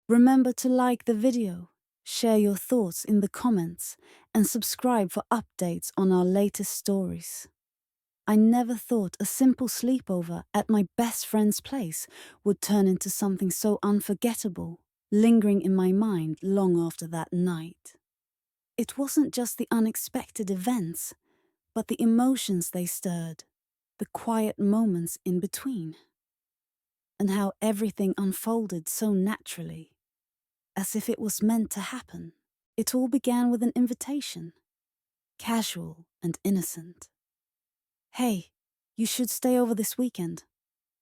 Remember to like the video, share your thoughts in the comments, and subscribe for updates on our latest stories. I never thought a simple sleepover at my best friend's place would turn into something so unforgettable, lingering in my mind long after that night. It wasn't just the unexpected events, but the emotions they stirred, the quiet moments in between, and how everything unfolded so naturally, as if it was meant to happen. It all began with an invitation, casual and innocent. "Hey, you should stay over this weekend,"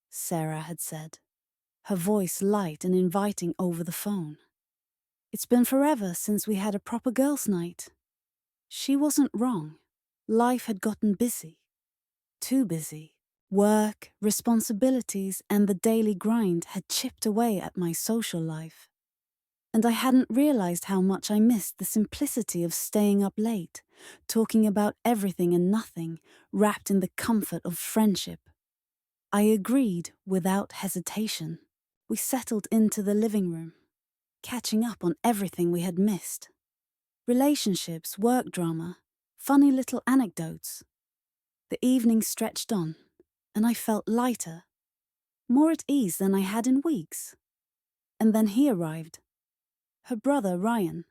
Sarah had said, her voice light and inviting over the phone. "It's been forever since we had a proper girls' night." She wasn't wrong. Life had gotten busy. Too busy. Work, responsibilities, and the daily grind had chipped away at my social life. And I hadn't realized how much I missed the simplicity of staying up late, talking about everything and nothing, wrapped in the comfort of friendship. I agreed without hesitation. We settled into the living room, catching up on everything we had missed. Relationships, work drama, funny little anecdotes. The evening stretched on, and I felt lighter, more at ease than I had in weeks. And then he arrived. Her brother, Ryan.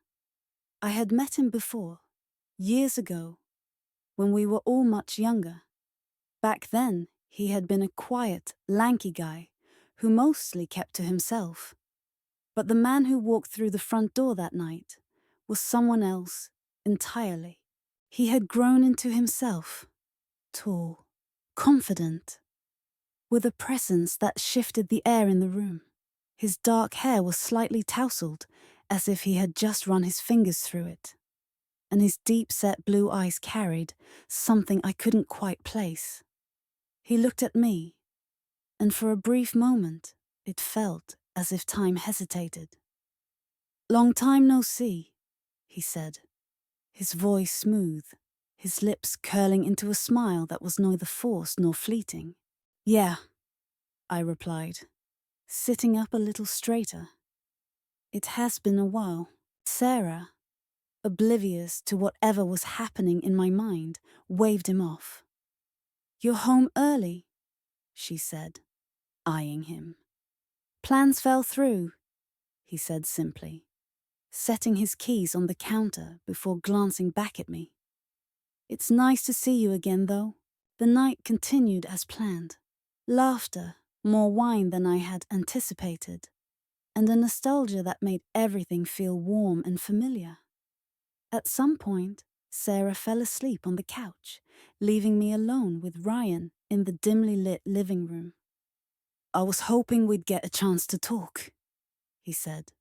I had met him before, years ago, when we were all much younger. Back then, he had been a quiet, lanky guy who mostly kept to himself. But the man who walked through the front door that night was someone else entirely. He had grown into himself, tall, confident, with a presence that shifted the air in the room. His dark hair was slightly tousled, as if he had just run his fingers through it, and his deep-set blue eyes carried something I couldn't quite place. He looked at me, and for a brief moment, it felt as if time hesitated. "Long time no see," he said, his voice smooth, his lips curling into a smile that was neither forced nor fleeting. "Yeah," I replied, sitting up a little straighter. "It has been a while." Sarah, oblivious to whatever was happening in my mind, waved him off. "You're home early," she said, eyeing him. "Plans fell through," he said simply, setting his keys on the counter before glancing back at me. "It's nice to see you again, though." The night continued as planned. Laughter, more wine than I had anticipated, and a nostalgia that made everything feel warm and familiar. At some point, Sarah fell asleep on the couch, leaving me alone with Ryan in the dimly lit living room. "I was hoping we'd get a chance to talk," he said,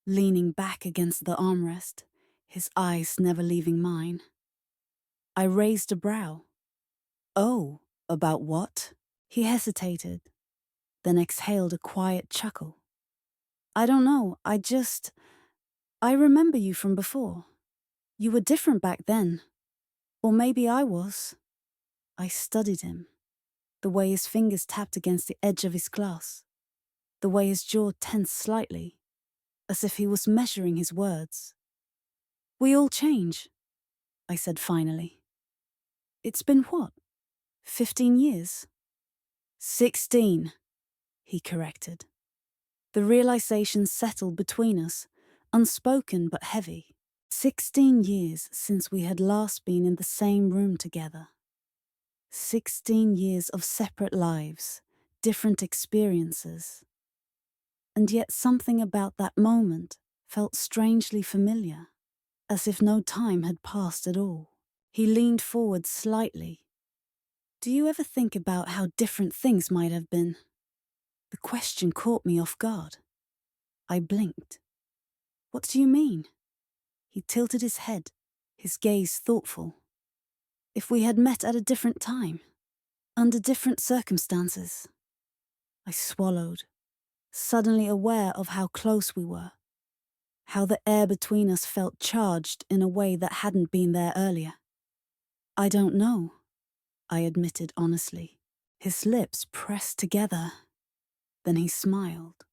leaning back against the armrest, his eyes never leaving mine. I raised a brow. "Oh, about what?" He hesitated, then exhaled a quiet chuckle. "I don't know, I remember you from before. You were different back then. Or maybe I was." I studied him, the way his fingers tapped against the edge of his glass, the way his jaw tensed slightly, as if he was measuring his words. "We all change," I said finally. "It's been what? 15 years?" 16, he corrected. The realization settled between us, unspoken but heavy. 16 years since we had last been in the same room together. 16 years of separate lives, different experiences. And yet something about that moment felt strangely familiar, as if no time had passed at all. He leaned forward slightly. "Do you ever think about how different things might have been?" The question caught me off guard. I blinked. "What do you mean?" He tilted his head, his gaze thoughtful. "If we had met at a different time, under different circumstances." I swallowed, suddenly aware of how close we were, how the air between us felt charged in a way that hadn't been there earlier. "I don't know," I admitted honestly. His lips pressed together. Then he smiled.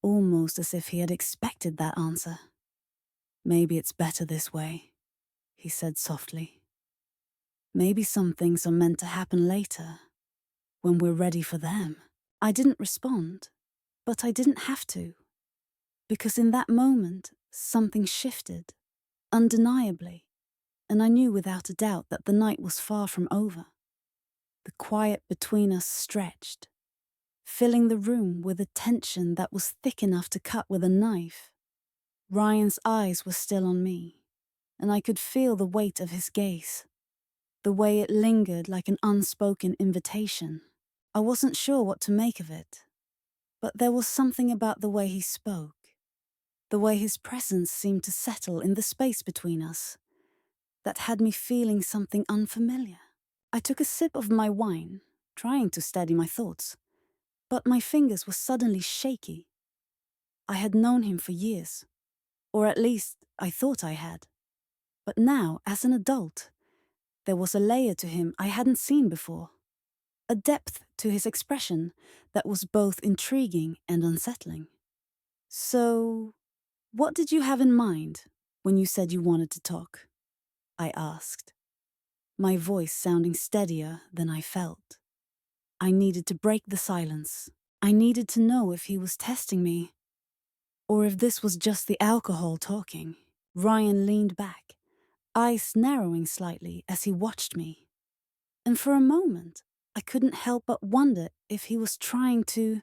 almost as if he had expected that answer. "Maybe it's better this way," he said softly. "Maybe some things are meant to happen later, when we're ready for them." I didn't respond, but I didn't have to, because in that moment, something shifted, undeniably, and I knew without a doubt that the night was far from over. The quiet between us stretched, filling the room with a tension that was thick enough to cut with a knife. Ryan's eyes were still on me, and I could feel the weight of his gaze, the way it lingered like an unspoken invitation. I wasn't sure what to make of it, but there was something about the way he spoke, the way his presence seemed to settle in the space between us, that had me feeling something unfamiliar. I took a sip of my wine, trying to steady my thoughts, but my fingers were suddenly shaky. I had known him for years, or at least I thought I had. But now, as an adult, there was a layer to him I hadn't seen before, a depth to his expression that was both intriguing and unsettling. "So, what did you have in mind when you said you wanted to talk?" I asked, my voice sounding steadier than I felt. I needed to break the silence. I needed to know if he was testing me, or if this was just the alcohol talking. Ryan leaned back, eyes narrowing slightly as he watched me. And for a moment, I couldn't help but wonder if he was trying to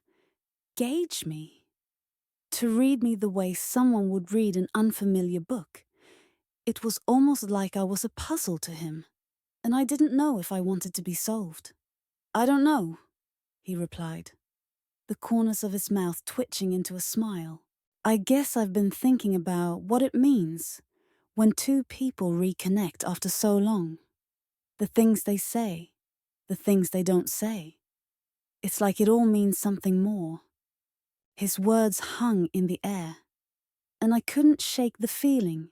gauge me, to read me the way someone would read an unfamiliar book. It was almost like I was a puzzle to him, and I didn't know if I wanted to be solved. "I don't know," he replied, the corners of his mouth twitching into a smile. "I guess I've been thinking about what it means when two people reconnect after so long. The things they say, the things they don't say. It's like it all means something more." His words hung in the air, and I couldn't shake the feeling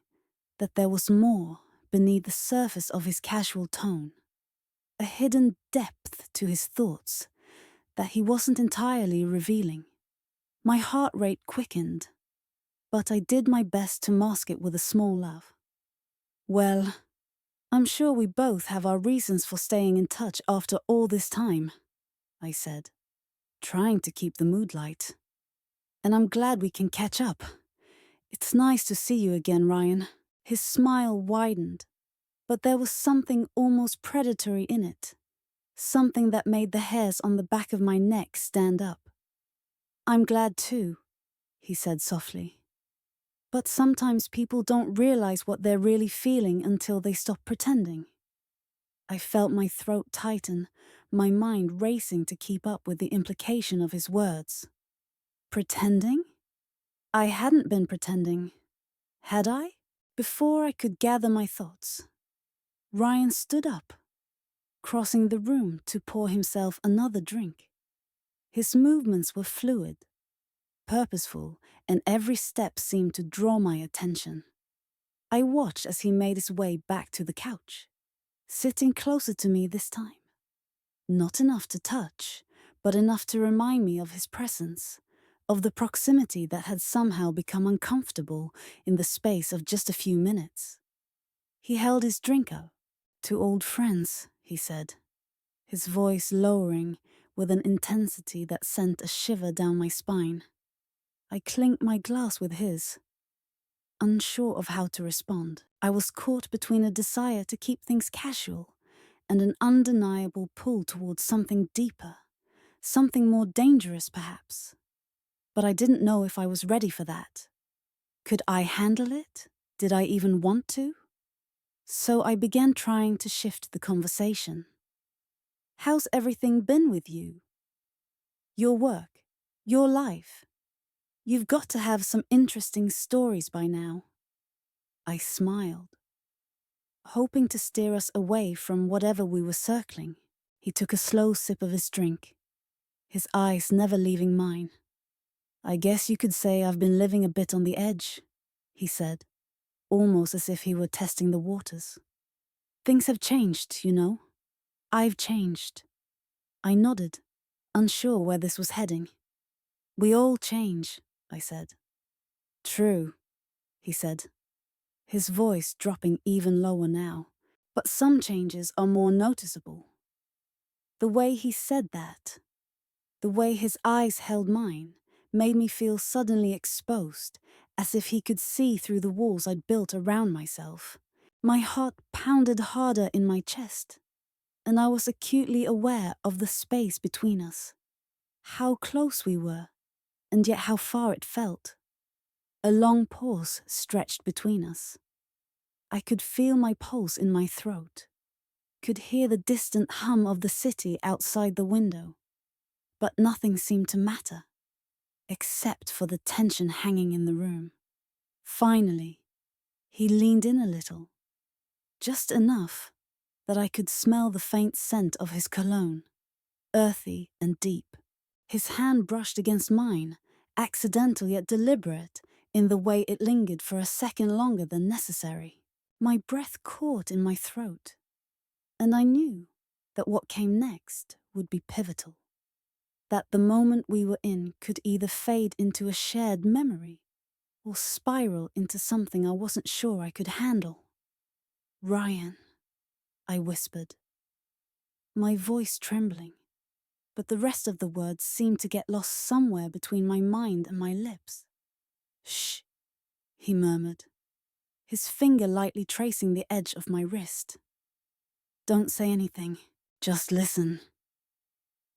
that there was more beneath the surface of his casual tone, a hidden depth to his thoughts that he wasn't entirely revealing. My heart rate quickened, but I did my best to mask it with a small laugh. "Well, I'm sure we both have our reasons for staying in touch after all this time," I said, trying to keep the mood light. "And I'm glad we can catch up. It's nice to see you again, Ryan." His smile widened, but there was something almost predatory in it, something that made the hairs on the back of my neck stand up. "I'm glad too," he said softly. "But sometimes people don't realize what they're really feeling until they stop pretending." I felt my throat tighten, my mind racing to keep up with the implication of his words. Pretending? I hadn't been pretending. Had I? Before I could gather my thoughts, Ryan stood up, crossing the room to pour himself another drink. His movements were fluid, purposeful, and every step seemed to draw my attention. I watched as he made his way back to the couch, sitting closer to me this time. Not enough to touch, but enough to remind me of his presence, of the proximity that had somehow become uncomfortable in the space of just a few minutes. He held his drink up. "To old friends," he said, his voice lowering with an intensity that sent a shiver down my spine. I clinked my glass with his, unsure of how to respond. I was caught between a desire to keep things casual and an undeniable pull towards something deeper, something more dangerous perhaps. But I didn't know if I was ready for that. Could I handle it? Did I even want to? So I began trying to shift the conversation. "How's everything been with you? Your work? Your life? You've got to have some interesting stories by now." I smiled, hoping to steer us away from whatever we were circling. He took a slow sip of his drink, his eyes never leaving mine. "I guess you could say I've been living a bit on the edge," he said, almost as if he were testing the waters. "Things have changed, you know. I've changed." I nodded, unsure where this was heading. "We all change," I said. True, he said, his voice dropping even lower now. But some changes are more noticeable. The way he said that, the way his eyes held mine, made me feel suddenly exposed, as if he could see through the walls I'd built around myself. My heart pounded harder in my chest, and I was acutely aware of the space between us. How close we were, and yet how far it felt. A long pause stretched between us. I could feel my pulse in my throat, could hear the distant hum of the city outside the window. But nothing seemed to matter, except for the tension hanging in the room. Finally, he leaned in a little, just enough that I could smell the faint scent of his cologne, earthy and deep. His hand brushed against mine, accidental yet deliberate, in the way it lingered for a second longer than necessary. My breath caught in my throat, and I knew that what came next would be pivotal. That the moment we were in could either fade into a shared memory or spiral into something I wasn't sure I could handle. Ryan, I whispered, my voice trembling, but the rest of the words seemed to get lost somewhere between my mind and my lips. Shh, he murmured, his finger lightly tracing the edge of my wrist. Don't say anything, just listen.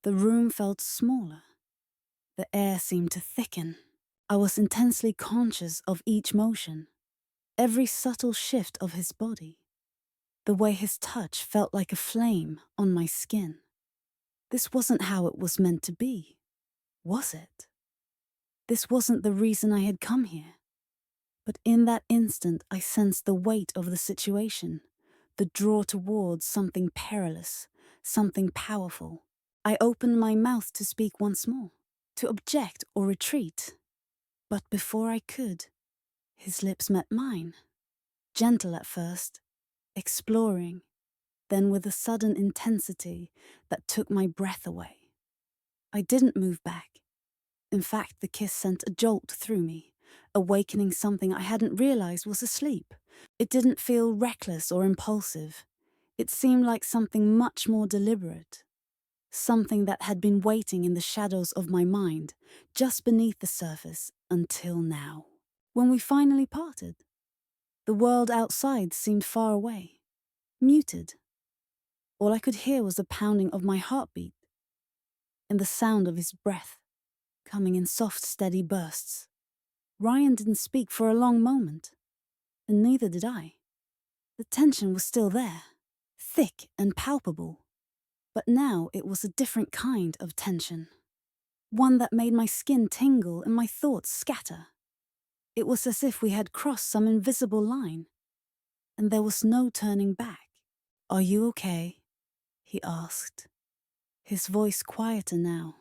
The room felt smaller. The air seemed to thicken. I was intensely conscious of each motion, every subtle shift of his body, the way his touch felt like a flame on my skin. This wasn't how it was meant to be, was it? This wasn't the reason I had come here. But in that instant, I sensed the weight of the situation, the draw towards something perilous, something powerful. I opened my mouth to speak once more, to object or retreat. But before I could, his lips met mine, gentle at first, exploring, then with a sudden intensity that took my breath away. I didn't move back. In fact, the kiss sent a jolt through me, awakening something I hadn't realized was asleep. It didn't feel reckless or impulsive. It seemed like something much more deliberate, something that had been waiting in the shadows of my mind, just beneath the surface, until now. When we finally parted, the world outside seemed far away, muted. All I could hear was the pounding of my heartbeat and the sound of his breath, coming in soft, steady bursts. Ryan didn't speak for a long moment, and neither did I. The tension was still there, thick and palpable, but now it was a different kind of tension, one that made my skin tingle and my thoughts scatter. It was as if we had crossed some invisible line, and there was no turning back. Are you okay? He asked, his voice quieter now,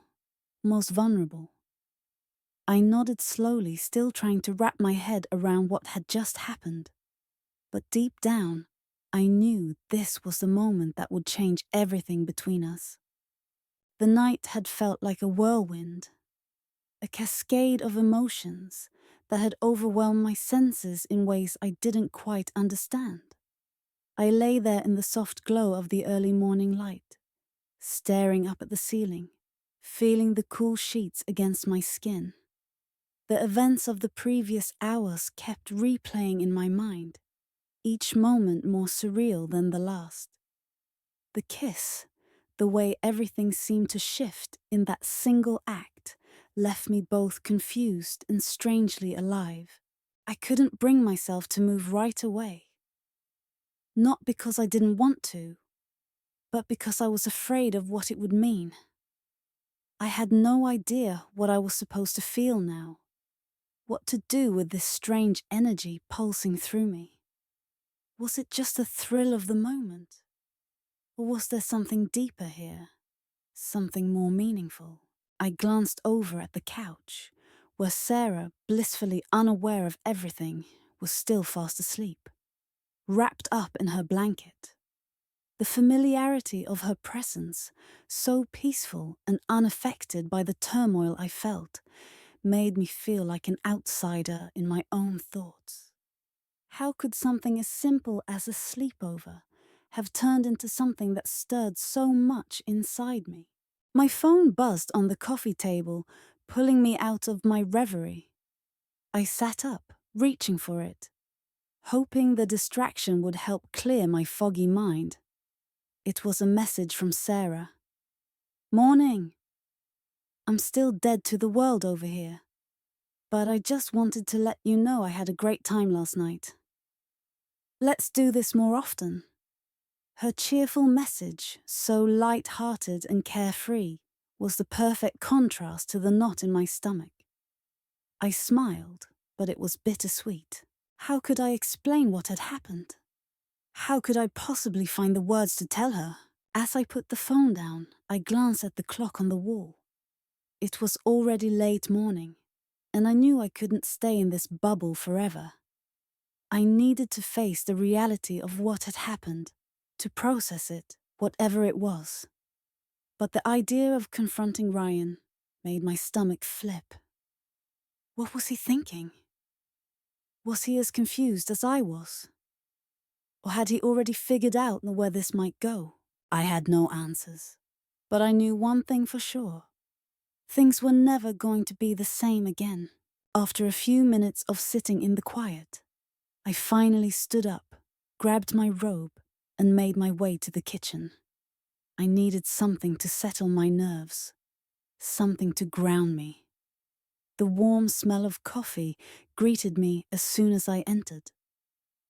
most vulnerable. I nodded slowly, still trying to wrap my head around what had just happened. But deep down, I knew this was the moment that would change everything between us. The night had felt like a whirlwind, a cascade of emotions that had overwhelmed my senses in ways I didn't quite understand. I lay there in the soft glow of the early morning light, staring up at the ceiling, feeling the cool sheets against my skin. The events of the previous hours kept replaying in my mind, each moment more surreal than the last. The kiss, the way everything seemed to shift in that single act, left me both confused and strangely alive. I couldn't bring myself to move right away. Not because I didn't want to, but because I was afraid of what it would mean. I had no idea what I was supposed to feel now, what to do with this strange energy pulsing through me. Was it just a thrill of the moment? Or was there something deeper here? Something more meaningful? I glanced over at the couch, where Sarah, blissfully unaware of everything, was still fast asleep, wrapped up in her blanket. The familiarity of her presence, so peaceful and unaffected by the turmoil I felt, made me feel like an outsider in my own thoughts. How could something as simple as a sleepover have turned into something that stirred so much inside me? My phone buzzed on the coffee table, pulling me out of my reverie. I sat up, reaching for it, hoping the distraction would help clear my foggy mind. It was a message from Sarah. "Morning. I'm still dead to the world over here, but I just wanted to let you know I had a great time last night. Let's do this more often." Her cheerful message, so light-hearted and carefree, was the perfect contrast to the knot in my stomach. I smiled, but it was bittersweet. How could I explain what had happened? How could I possibly find the words to tell her? As I put the phone down, I glanced at the clock on the wall. It was already late morning, and I knew I couldn't stay in this bubble forever. I needed to face the reality of what had happened, to process it, whatever it was. But the idea of confronting Ryan made my stomach flip. What was he thinking? Was he as confused as I was? Or had he already figured out where this might go? I had no answers. But I knew one thing for sure. Things were never going to be the same again. After a few minutes of sitting in the quiet, I finally stood up, grabbed my robe, and made my way to the kitchen. I needed something to settle my nerves, something to ground me. The warm smell of coffee greeted me as soon as I entered,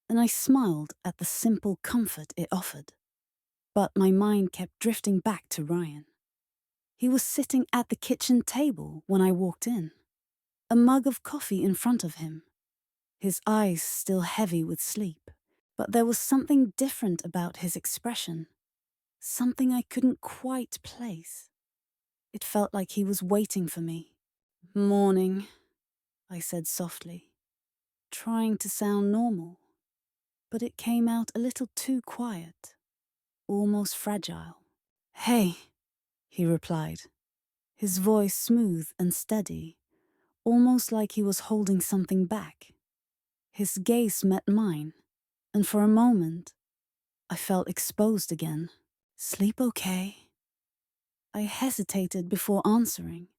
and I smiled at the simple comfort it offered. But my mind kept drifting back to Ryan. He was sitting at the kitchen table when I walked in, a mug of coffee in front of him, his eyes still heavy with sleep. But there was something different about his expression, something I couldn't quite place. It felt like he was waiting for me. "Morning," I said softly, trying to sound normal, but it came out a little too quiet, almost fragile. "Hey," he replied, his voice smooth and steady, almost like he was holding something back. His gaze met mine, and for a moment, I felt exposed again. "Sleep okay?" I hesitated before answering,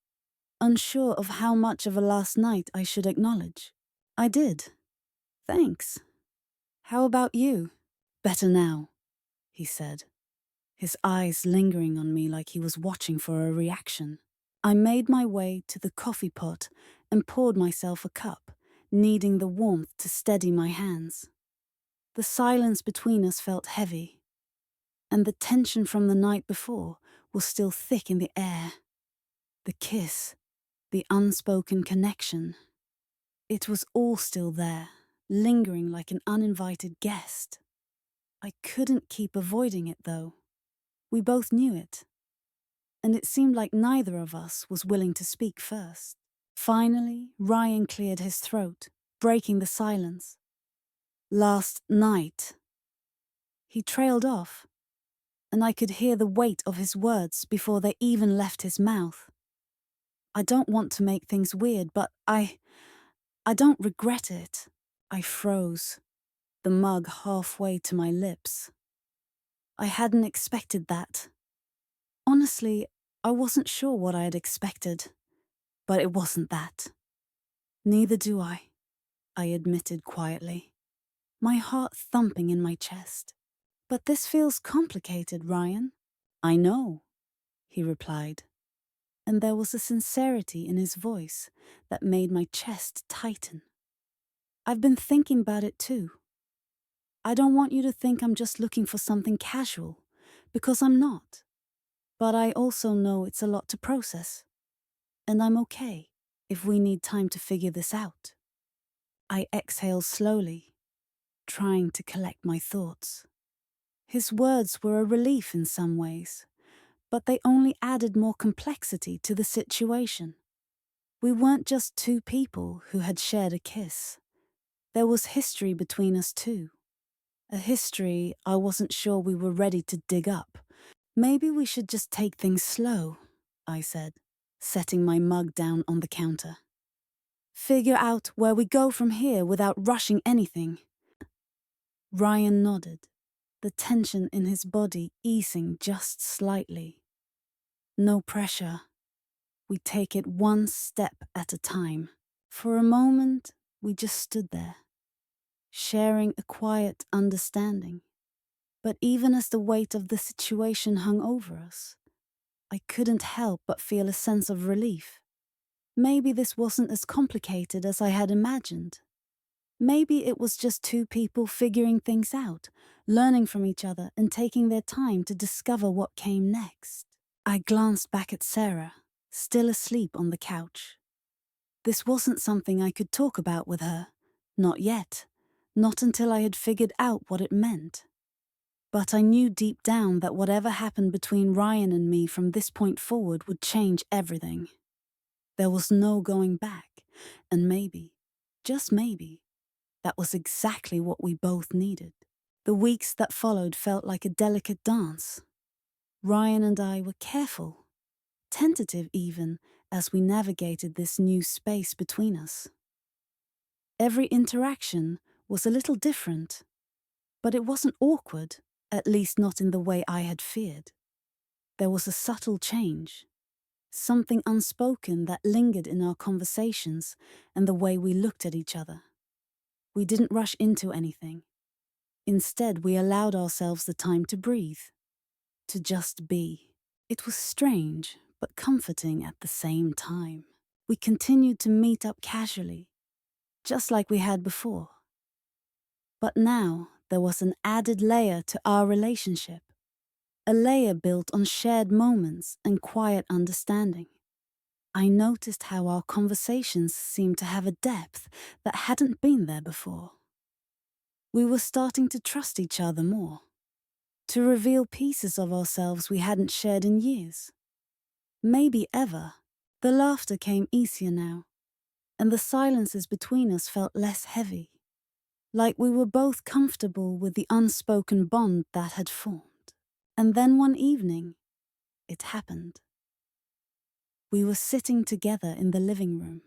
unsure of how much of a last night I should acknowledge. "I did. Thanks. How about you?" "Better now," he said, his eyes lingering on me like he was watching for a reaction. I made my way to the coffee pot and poured myself a cup, needing the warmth to steady my hands. The silence between us felt heavy, and the tension from the night before was still thick in the air. The kiss, the unspoken connection. It was all still there, lingering like an uninvited guest. I couldn't keep avoiding it, though. We both knew it, and it seemed like neither of us was willing to speak first. Finally, Ryan cleared his throat, breaking the silence. "Last night." He trailed off, and I could hear the weight of his words before they even left his mouth. "I don't want to make things weird, but I don't regret it." I froze, the mug halfway to my lips. I hadn't expected that. Honestly, I wasn't sure what I had expected, but it wasn't that. "Neither do I admitted quietly, my heart thumping in my chest. "But this feels complicated, Ryan." "I know," he replied, and there was a sincerity in his voice that made my chest tighten. "I've been thinking about it too. I don't want you to think I'm just looking for something casual, because I'm not. But I also know it's a lot to process, and I'm okay if we need time to figure this out." I exhaled slowly, trying to collect my thoughts. His words were a relief in some ways, but they only added more complexity to the situation. We weren't just two people who had shared a kiss. There was history between us too. A history I wasn't sure we were ready to dig up. "Maybe we should just take things slow," I said, setting my mug down on the counter. Figure out where we go from here without rushing anything. Ryan nodded, the tension in his body easing just slightly. No pressure. We take it one step at a time. For a moment, we just stood there, sharing a quiet understanding. But even as the weight of the situation hung over us, I couldn't help but feel a sense of relief. Maybe this wasn't as complicated as I had imagined. Maybe it was just two people figuring things out, learning from each other and taking their time to discover what came next. I glanced back at Sarah, still asleep on the couch. This wasn't something I could talk about with her. Not yet. Not until I had figured out what it meant. But I knew deep down that whatever happened between Ryan and me from this point forward would change everything. There was no going back, and maybe, just maybe, that was exactly what we both needed. The weeks that followed felt like a delicate dance. Ryan and I were careful, tentative even, as we navigated this new space between us. Every interaction was a little different, but it wasn't awkward, at least not in the way I had feared. There was a subtle change, something unspoken that lingered in our conversations and the way we looked at each other. We didn't rush into anything. Instead, we allowed ourselves the time to breathe, to just be. It was strange, but comforting at the same time. We continued to meet up casually, just like we had before. But now there was an added layer to our relationship, a layer built on shared moments and quiet understanding. I noticed how our conversations seemed to have a depth that hadn't been there before. We were starting to trust each other more, to reveal pieces of ourselves we hadn't shared in years. Maybe ever. The laughter came easier now, and the silences between us felt less heavy, like we were both comfortable with the unspoken bond that had formed. And then one evening, it happened. We were sitting together in the living room,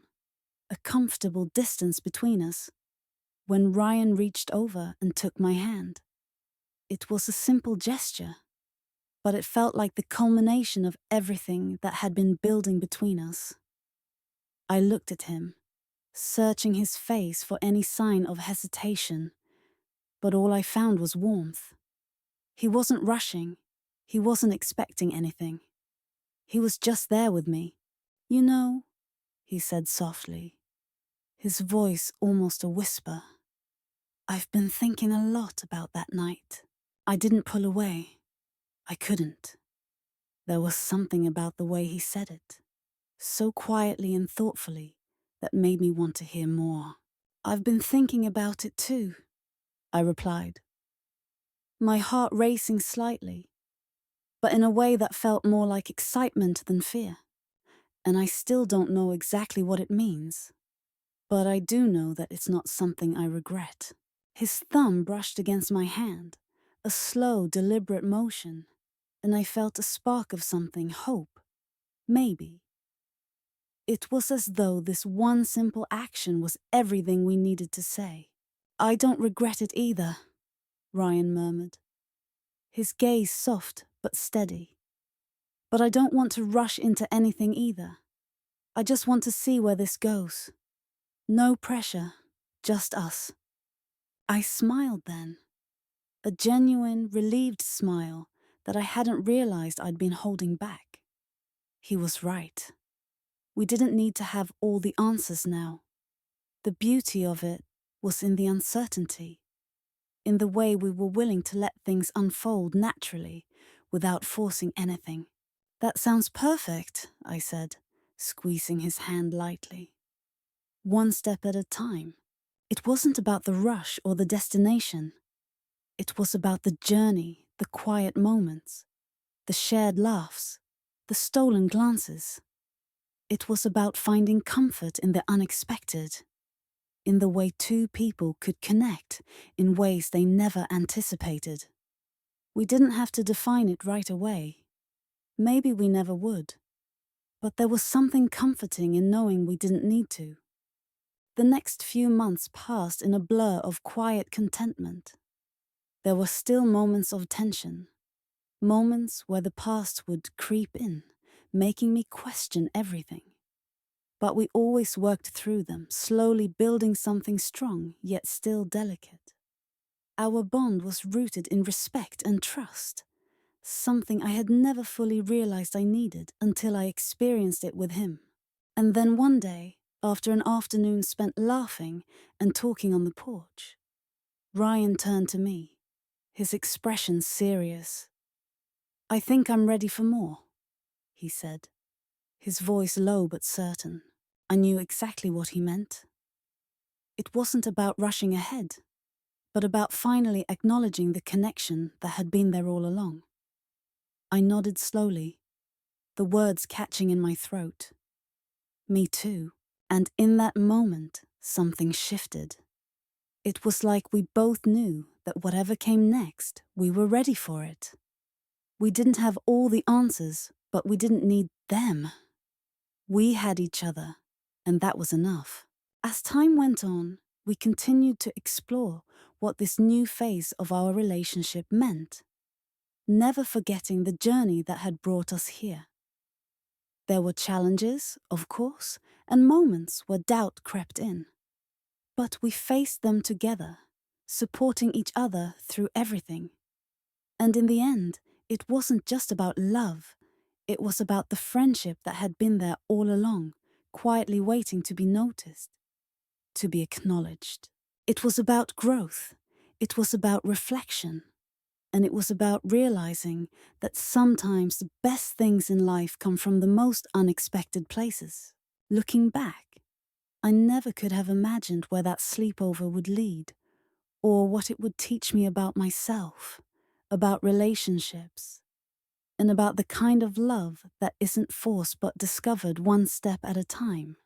a comfortable distance between us, when Ryan reached over and took my hand. It was a simple gesture, but it felt like the culmination of everything that had been building between us. I looked at him, searching his face for any sign of hesitation, but all I found was warmth. He wasn't rushing. He wasn't expecting anything. He was just there with me. "You know," he said softly, his voice almost a whisper, "I've been thinking a lot about that night." I didn't pull away. I couldn't. There was something about the way he said it, so quietly and thoughtfully, that made me want to hear more. "I've been thinking about it too," I replied, my heart racing slightly, but in a way that felt more like excitement than fear. And I still don't know exactly what it means, but I do know that it's not something I regret. His thumb brushed against my hand, a slow, deliberate motion, and I felt a spark of something, hope, maybe. It was as though this one simple action was everything we needed to say. "I don't regret it either," Ryan murmured, his gaze soft but steady. "But I don't want to rush into anything either. I just want to see where this goes. No pressure, just us." I smiled then, a genuine, relieved smile that I hadn't realized I'd been holding back. He was right. We didn't need to have all the answers now. The beauty of it was in the uncertainty, in the way we were willing to let things unfold naturally, without forcing anything. "That sounds perfect," I said, squeezing his hand lightly. One step at a time. It wasn't about the rush or the destination. It was about the journey, the quiet moments, the shared laughs, the stolen glances. It was about finding comfort in the unexpected, in the way two people could connect in ways they never anticipated. We didn't have to define it right away. Maybe we never would. But there was something comforting in knowing we didn't need to. The next few months passed in a blur of quiet contentment. There were still moments of tension, moments where the past would creep in, making me question everything. But we always worked through them, slowly building something strong yet still delicate. Our bond was rooted in respect and trust, something I had never fully realized I needed until I experienced it with him. And then one day, after an afternoon spent laughing and talking on the porch, Ryan turned to me, his expression serious. "I think I'm ready for more," he said, his voice low but certain. I knew exactly what he meant. It wasn't about rushing ahead, but about finally acknowledging the connection that had been there all along. I nodded slowly, the words catching in my throat. Me too. And in that moment, something shifted. It was like we both knew that whatever came next, we were ready for it. We didn't have all the answers, but we didn't need them. We had each other, and that was enough. As time went on, we continued to explore what this new phase of our relationship meant, never forgetting the journey that had brought us here. There were challenges, of course, and moments where doubt crept in. But we faced them together, supporting each other through everything. And in the end, it wasn't just about love. It was about the friendship that had been there all along, quietly waiting to be noticed, to be acknowledged. It was about growth. It was about reflection. And it was about realizing that sometimes the best things in life come from the most unexpected places. Looking back, I never could have imagined where that sleepover would lead, or what it would teach me about myself, about relationships, and about the kind of love that isn't forced but discovered one step at a time.